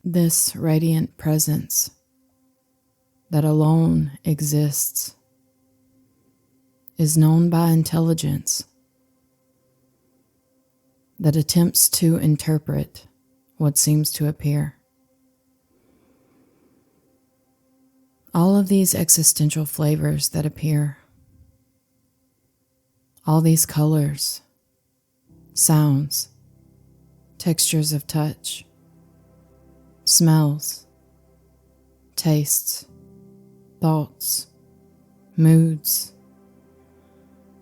This radiant presence that alone exists is known by intelligence that attempts to interpret what seems to appear. All of these existential flavors that appear, all these colors, sounds, textures of touch, smells, tastes, thoughts, moods,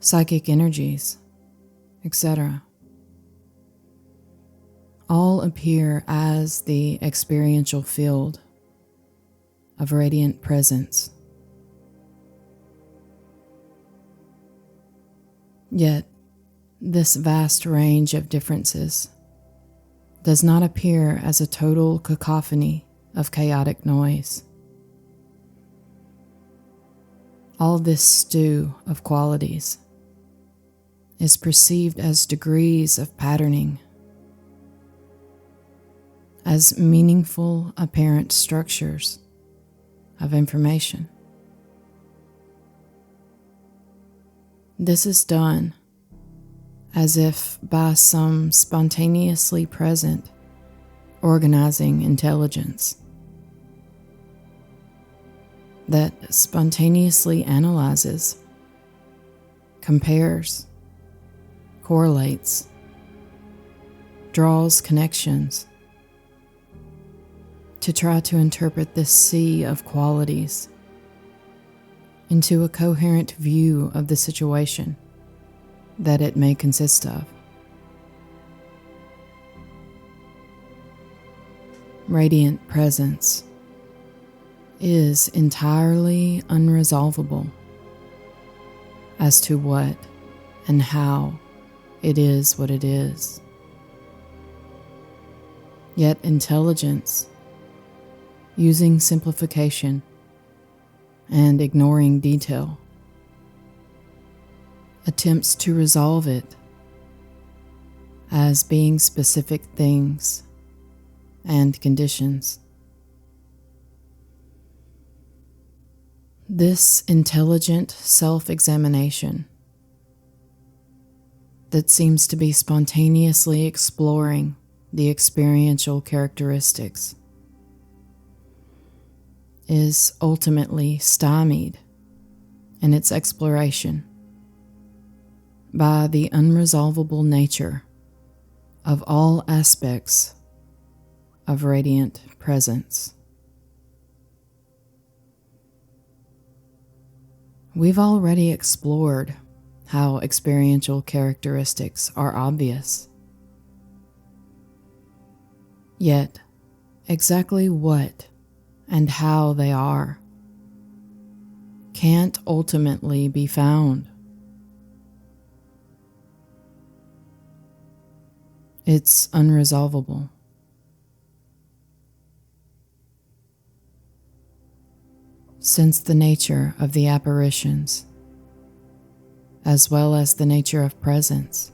psychic energies, etc. all appear as the experiential field of radiant presence. Yet, this vast range of differences does not appear as a total cacophony of chaotic noise. All this stew of qualities is perceived as degrees of patterning, as meaningful apparent structures of information. This is done as if by some spontaneously present organizing intelligence that spontaneously analyzes, compares, correlates, draws connections to try to interpret this sea of qualities into a coherent view of the situation that it may consist of. Radiant presence is entirely unresolvable as to what and how it is what it is. Yet intelligence, using simplification and ignoring detail, attempts to resolve it as being specific things and conditions. This intelligent self-examination that seems to be spontaneously exploring the experiential characteristics is ultimately stymied in its exploration by the unresolvable nature of all aspects of radiant presence. We've already explored how experiential characteristics are obvious. Yet, exactly what and how they are can't ultimately be found. It's unresolvable. Since the nature of the apparitions, as well as the nature of presence,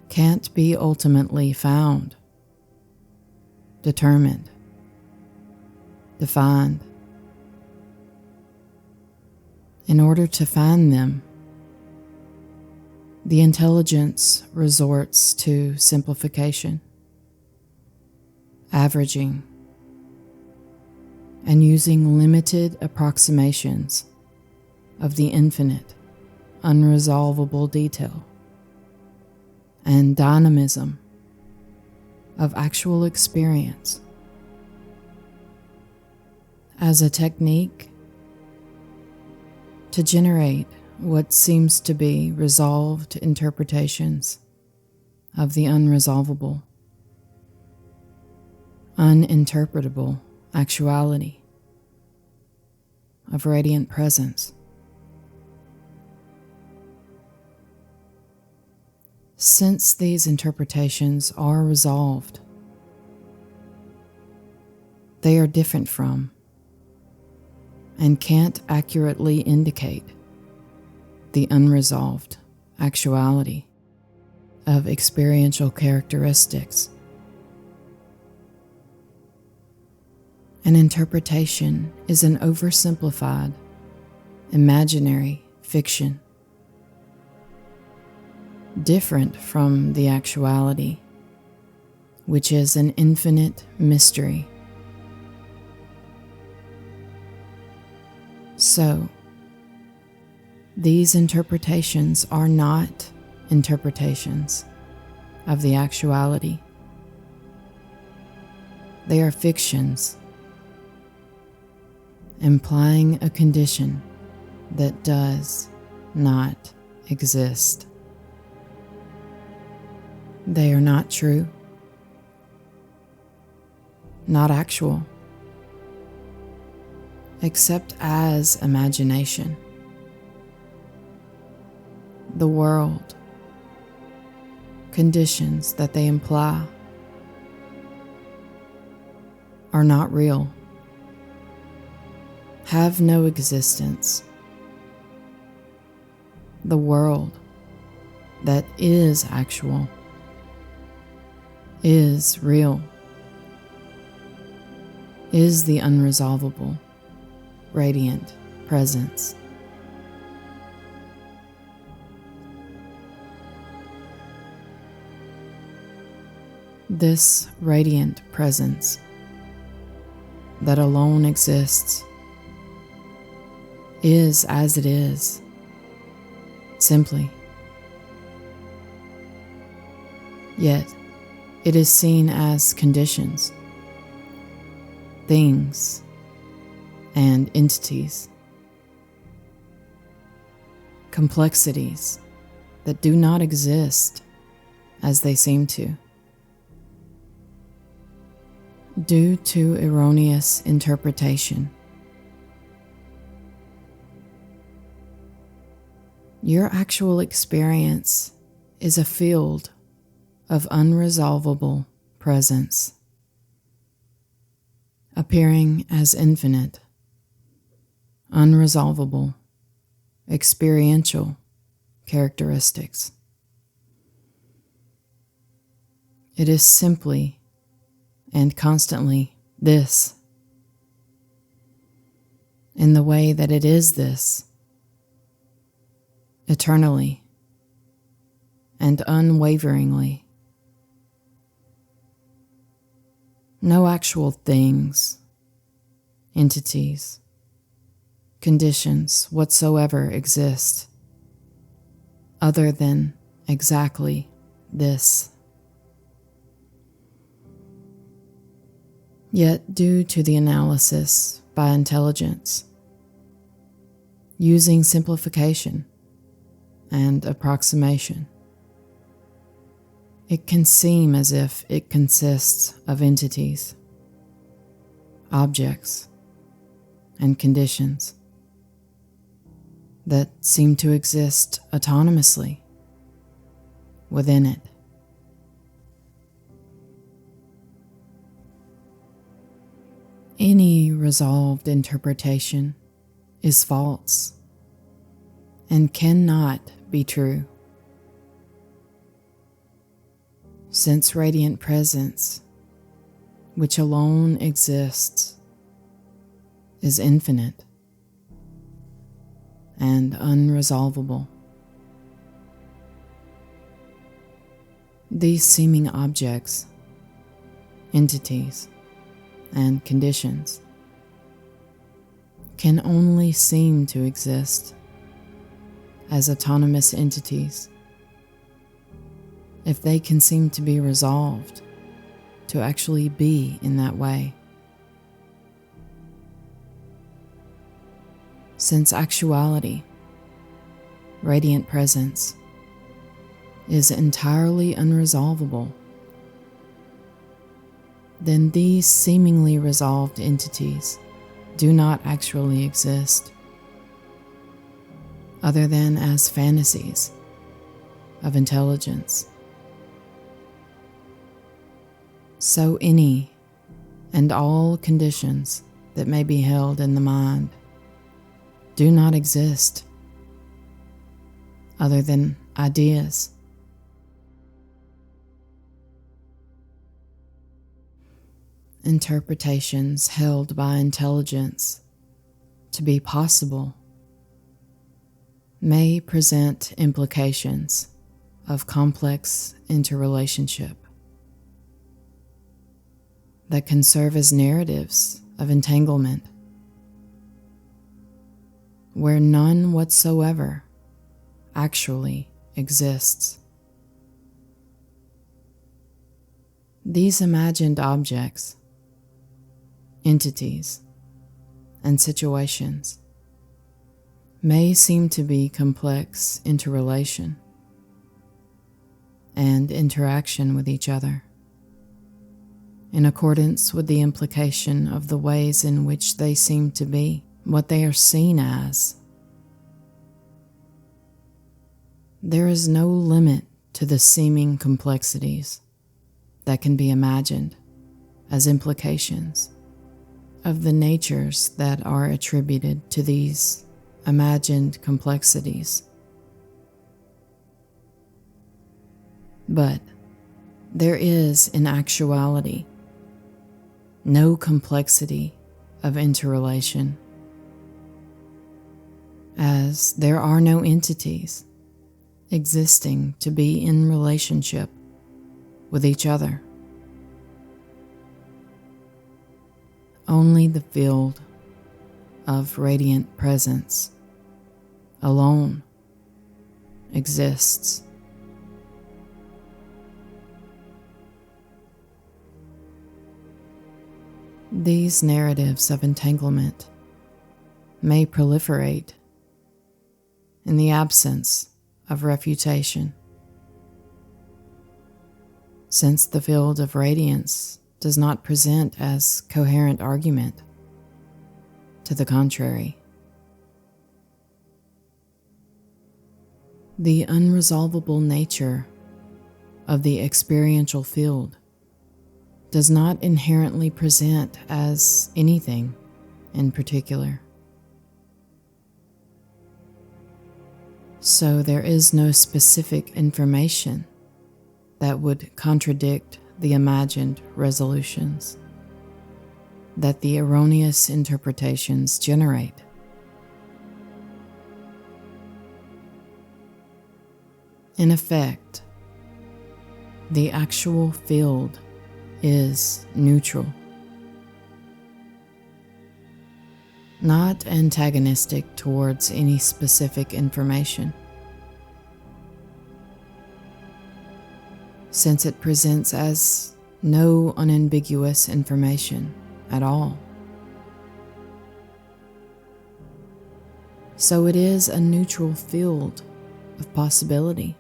can't be ultimately found, determined, defined. In order to find them, the intelligence resorts to simplification, averaging, and using limited approximations of the infinite, unresolvable detail and dynamism of actual experience as a technique to generate what seems to be resolved interpretations of the unresolvable, uninterpretable actuality of radiant presence. Since these interpretations are resolved, they are different from and can't accurately indicate the unresolved actuality of experiential characteristics. An interpretation is an oversimplified, imaginary fiction, different from the actuality, which is an infinite mystery. So, these interpretations are not interpretations of the actuality. They are fictions, implying a condition that does not exist. They are not true, not actual, except as imagination. The world, conditions that they imply, are not real, have no existence. The world that is actual is real, is the unresolvable, radiant presence. This radiant presence that alone exists is as it is, simply. Yet it is seen as conditions, things, and entities, complexities that do not exist as they seem to, due to erroneous interpretation. Your actual experience is a field of unresolvable presence, appearing as infinite, unresolvable, experiential characteristics. It is simply and constantly this, in the way that it is this, eternally and unwaveringly. No actual things, entities, conditions whatsoever exist other than exactly this. Yet, due to the analysis by intelligence, using simplification and approximation, it can seem as if it consists of entities, objects, and conditions that seem to exist autonomously within it. Any resolved interpretation is false and cannot be true, since radiant presence, which alone exists, is infinite and unresolvable. These seeming objects, entities, and conditions can only seem to exist as autonomous entities if they can seem to be resolved to actually be in that way. Since actuality, radiant presence, is entirely unresolvable, then these seemingly resolved entities do not actually exist, other than as fantasies of intelligence. So any and all conditions that may be held in the mind do not exist, other than ideas. interpretations held by intelligence to be possible may present implications of complex interrelationship that can serve as narratives of entanglement where none whatsoever actually exists. These imagined objects, entities, and situations may seem to be complex interrelation and interaction with each other, in accordance with the implication of the ways in which they seem to be what they are seen as. There is no limit to the seeming complexities that can be imagined as implications of the natures that are attributed to these imagined complexities. But there is, in actuality, no complexity of interrelation, as there are no entities existing to be in relationship with each other. Only the field of radiant presence alone exists. These narratives of entanglement may proliferate in the absence of refutation, since the field of radiance does not present as coherent argument to the contrary. The unresolvable nature of the experiential field does not inherently present as anything in particular. So there is no specific information that would contradict the imagined resolutions that the erroneous interpretations generate. In effect, the actual field is neutral, not antagonistic towards any specific information, since it presents as no unambiguous information at all. So it is a neutral field of possibility,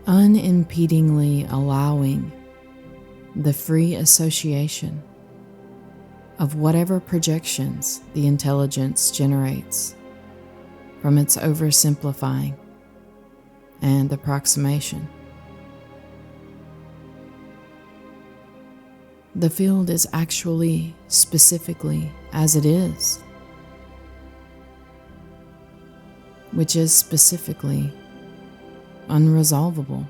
unimpedingly allowing the free association of whatever projections the intelligence generates from its oversimplifying and approximation. The field is actually specifically as it is, which is specifically unresolvable.